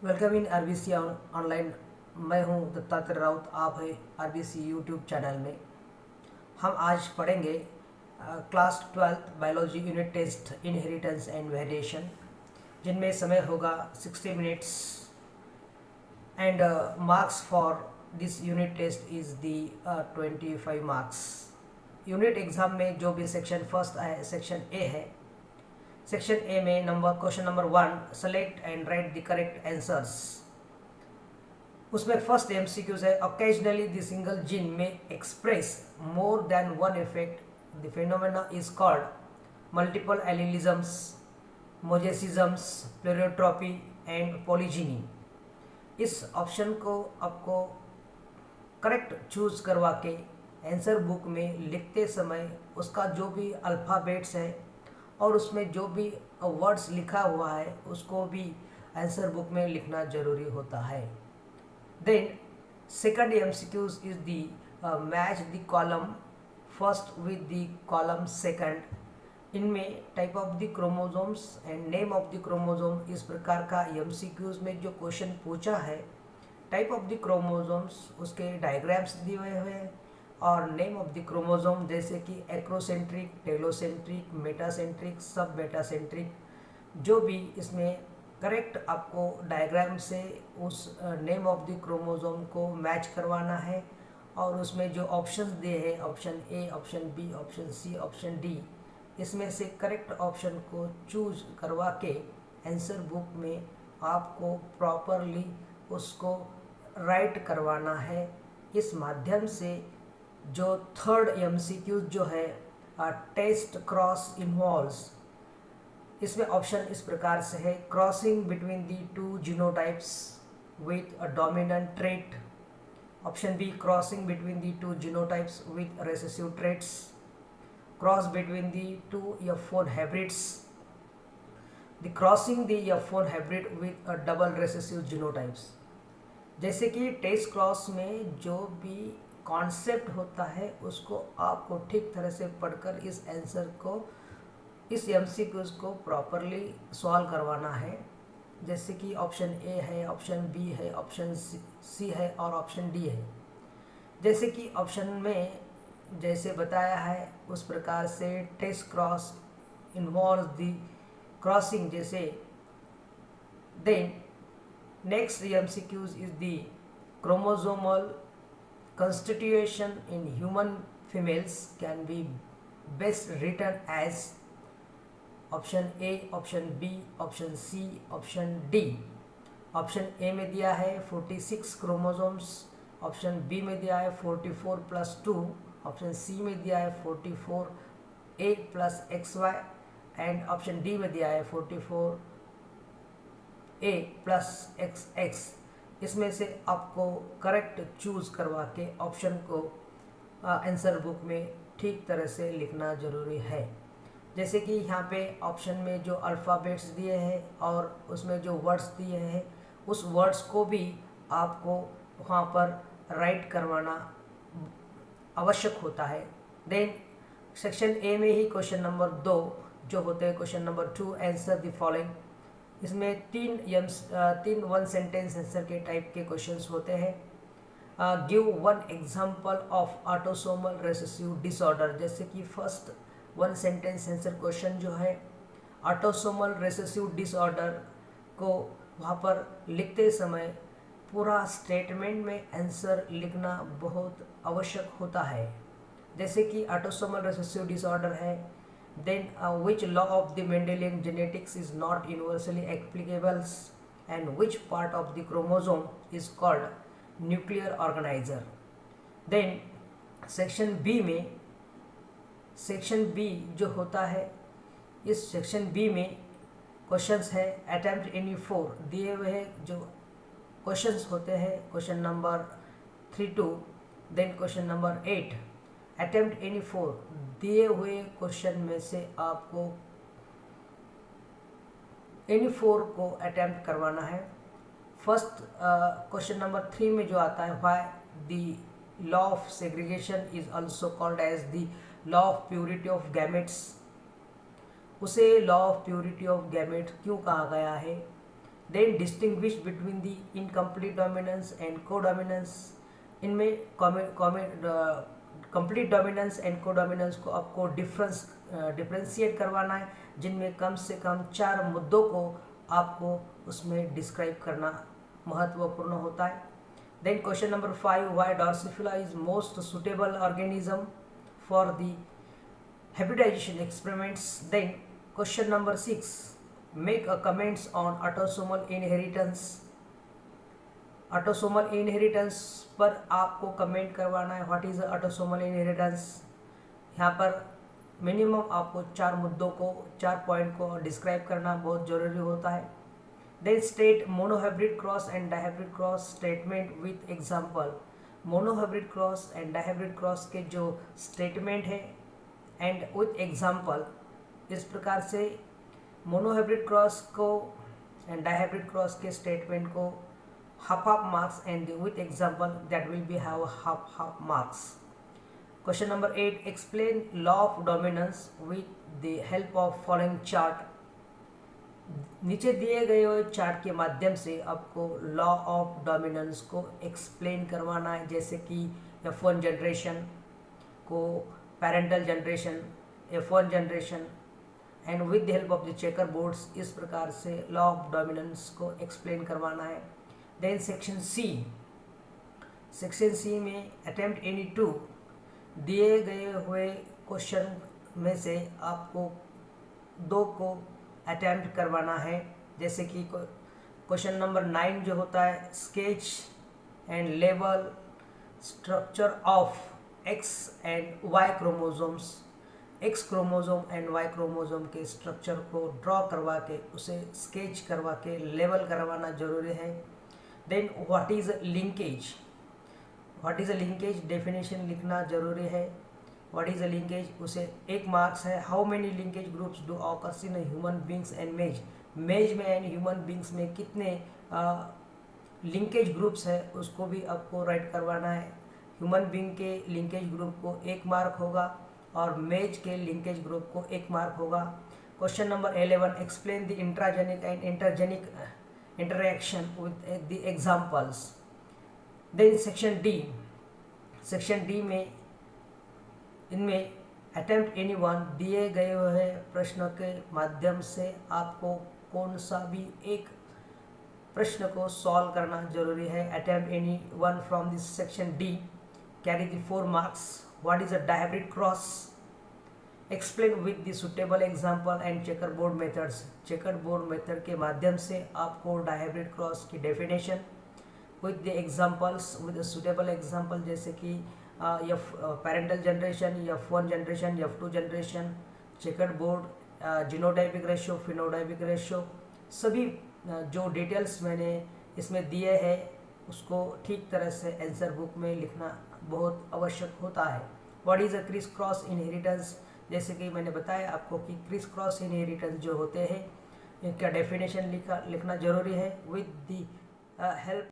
Welcome in RBC online. मैं हूं दत्तात्रेय राउत, आप है आरबीसी यूट्यूब चैनल में। हम आज पढ़ेंगे class 12th biology unit test inheritance and variation, जिनमें समय होगा 60 minutes and marks for this unit test is the 25 marks. Unit exam में जो भी सेक्शन फर्स्ट है, सेक्शन ए है। सेक्शन ए में question number 1, select and write the correct answers. उसमें फर्स्ट एमसीक्यूज है, occasionally the single gene may express more than one effect, the phenomena is called multiple एलिलिजम्स, मोजेसिज्म्स, प्लेरियोट्रॉपी and पॉलीजीनी। इस option को आपको correct choose करवा के answer book में लिखते समय उसका जो भी अल्फ़ाबेट्स है और उसमें जो भी वर्ड्स लिखा हुआ है उसको भी आंसर बुक में लिखना ज़रूरी होता है। Then second MCQs is the match the column first with the column second. इनमें type of the chromosomes and name of the chromosome, इस प्रकार का MCQs में जो क्वेश्चन पूछा है, टाइप ऑफ द क्रोमोसोम्स उसके डायग्राम्स दिए हुए हैं और नेम ऑफ द क्रोमोसोम जैसे कि एक्रोसेंट्रिक, टेलोसेंट्रिक, मेटासेंट्रिक, सब मेटासेंट्रिक, जो भी इसमें करेक्ट आपको डायग्राम से उस नेम ऑफ द क्रोमोसोम को मैच करवाना है। और उसमें जो ऑप्शंस दिए हैं, option A, option B, option C, option D, इसमें से करेक्ट ऑप्शन को चूज करवा के आंसर बुक में आपको प्रॉपरली उसको राइट करवाना है। इस माध्यम से जो थर्ड MCQ जो है, टेस्ट क्रॉस इन्वॉल्व्स, इसमें ऑप्शन इस प्रकार से है, crossing between the two genotypes with a dominant trait. Option B, crossing between the two genotypes with recessive traits, cross between the two F1 hybrids, the crossing the F1 hybrid with a double recessive genotypes. जैसे कि test cross में जो भी concept होता है उसको आपको ठीक तरह से पढ़कर इस आंसर को, इस MCQs को प्रॉपरली सॉल्व करवाना है। जैसे कि ऑप्शन ए है, ऑप्शन बी है, ऑप्शन सी है और ऑप्शन डी है। जैसे कि ऑप्शन में जैसे बताया है उस प्रकार से test cross involve the crossing जैसे। Then next MCQs is the chromosomal constitution in human females can be best written as option A, option B, option C, option D. Option A में दिया है 46 क्रोमोसोम्स, ऑप्शन बी में दिया है 44+2, option C में दिया है 44A + XY and option D में दिया है 44A + XX। इसमें से आपको करेक्ट चूज करवा के ऑप्शन को आंसर बुक में ठीक तरह से लिखना ज़रूरी है। जैसे कि यहाँ पे ऑप्शन में जो अल्फ़ाबेट्स दिए हैं और उसमें जो वर्ड्स दिए हैं, उस वर्ड्स को भी आपको वहाँ पर राइट करवाना आवश्यक होता है। देन सेक्शन ए में ही क्वेश्चन नंबर 2 जो होते हैं, question number 2, answer the following. इसमें तीन वन सेंटेंस आंसर के टाइप के क्वेश्चंस होते हैं। Give one example of autosomal recessive disorder. जैसे कि first one sentence answer question जो है, ऑटोसोमल रिसेसिव डिसऑर्डर को वहाँ पर लिखते समय पूरा स्टेटमेंट में आंसर लिखना बहुत आवश्यक होता है। जैसे कि ऑटोसोमल रिसेसिव डिसऑर्डर है, then which law of the Mendelian genetics is not universally applicable and which part of the chromosome is called nuclear organizer। then section B में, सेक्शन बी जो होता है, इस सेक्शन बी में questions है attempt any 4 दिए हुए हैं जो क्वेश्चंस होते हैं, question number 3 to then question number 8। Attempt any 4 दिए हुए क्वेश्चन में से आपको एनी 4 को अटेम्प्ट करवाना है। फर्स्ट क्वेश्चन नंबर 3 में जो आता है, why the law of segregation is also called as the law of purity of gametes. उसे law of purity of gamete क्यों कहा गया है? Then distinguish between the incomplete dominance and codominance. इनमें complete dominance and codominance को आपको differentiate करवाना है, जिनमें कम से कम 4 मुद्दों को आपको उसमें डिस्क्राइब करना महत्वपूर्ण होता है। Then question number 5, why Drosophila is most suitable organism for the hybridization experiments. Then question number 6, make a comments on autosomal inheritance. Autosomal inheritance पर आपको कमेंट करवाना है, व्हाट इज ऑटोसोमल इनहेरिटेंस। यहाँ पर मिनिमम आपको 4 मुद्दों को 4 पॉइंट को डिस्क्राइब करना बहुत ज़रूरी होता है। Then state monohybrid cross and dihybrid cross statement with example. Monohybrid cross and dihybrid cross के जो स्टेटमेंट है एंड विथ एग्जांपल, इस प्रकार से मोनोहाइब्रिड क्रॉस को एंड डायहाइब्रिड क्रॉस के स्टेटमेंट को half marks and with example that will be have half marks. Question number 8, explain law of dominance with the help of following chart. नीचे दिए गए हुए चार्ट के माध्यम से आपको लॉ ऑफ डोमिनेंस को एक्सप्लेन करवाना है, जैसे कि F1 जनरेशन को parental generation, F1 generation and with the help of the checker boards, इस प्रकार से लॉ ऑफ डोमिनेंस को एक्सप्लेन करवाना है। देन सेक्शन सी में अटेम्प्ट एनी 2 दिए गए हुए क्वेश्चन में से आपको 2 को अटेम्प्ट करवाना है, जैसे कि क्वेश्चन नंबर 9 जो होता है sketch and label structure of X and Y chromosomes. X chromosome and Y chromosome के स्ट्रक्चर को ड्रॉ करवा के उसे स्केच करवा के लेबल करवाना जरूरी है। Then what is linkage, what is a linkage definition लिखना जरूरी है। व्हाट इज अ लिंकेज, उसे 1 मार्क्स है। How many linkage groups do occurs in human beings and मेज, मेज में एंड ह्यूमन बींग्स में कितने लिंकेज ग्रुप्स है उसको भी आपको राइट करवाना है। ह्यूमन बींग के लिंकेज ग्रुप को 1 मार्क होगा और मेज के लिंकेज ग्रुप को 1 मार्क होगा। Question number 11, explain the intragenic and intergenic interaction with the examples. Then section D में इनमें अटेम्प्ट एनी 1 दिए गए हुए प्रश्न के माध्यम से आपको कौन सा भी एक प्रश्न को सॉल्व करना जरूरी है। Attempt any 1 from this section D carry the 4 marks. What is a dihybrid cross, explain with the suitable example and checker board methods. Checker board method के माध्यम से आपको डायहाइब्रिड क्रॉस की definition with the examples, with suitable example, जैसे कि parental generation, F1 generation, F2 generation, checker board, genotypic ratio, phenotypic ratio, सभी जो details मैंने इसमें दिए हैं उसको ठीक तरह से आंसर बुक में लिखना बहुत आवश्यक होता है। What is a criss cross inheritance, जैसे कि मैंने बताया आपको कि क्रिस क्रॉस इनहेरिटेंस जो होते हैं इनका डेफिनेशन लिखना जरूरी है विद द हेल्प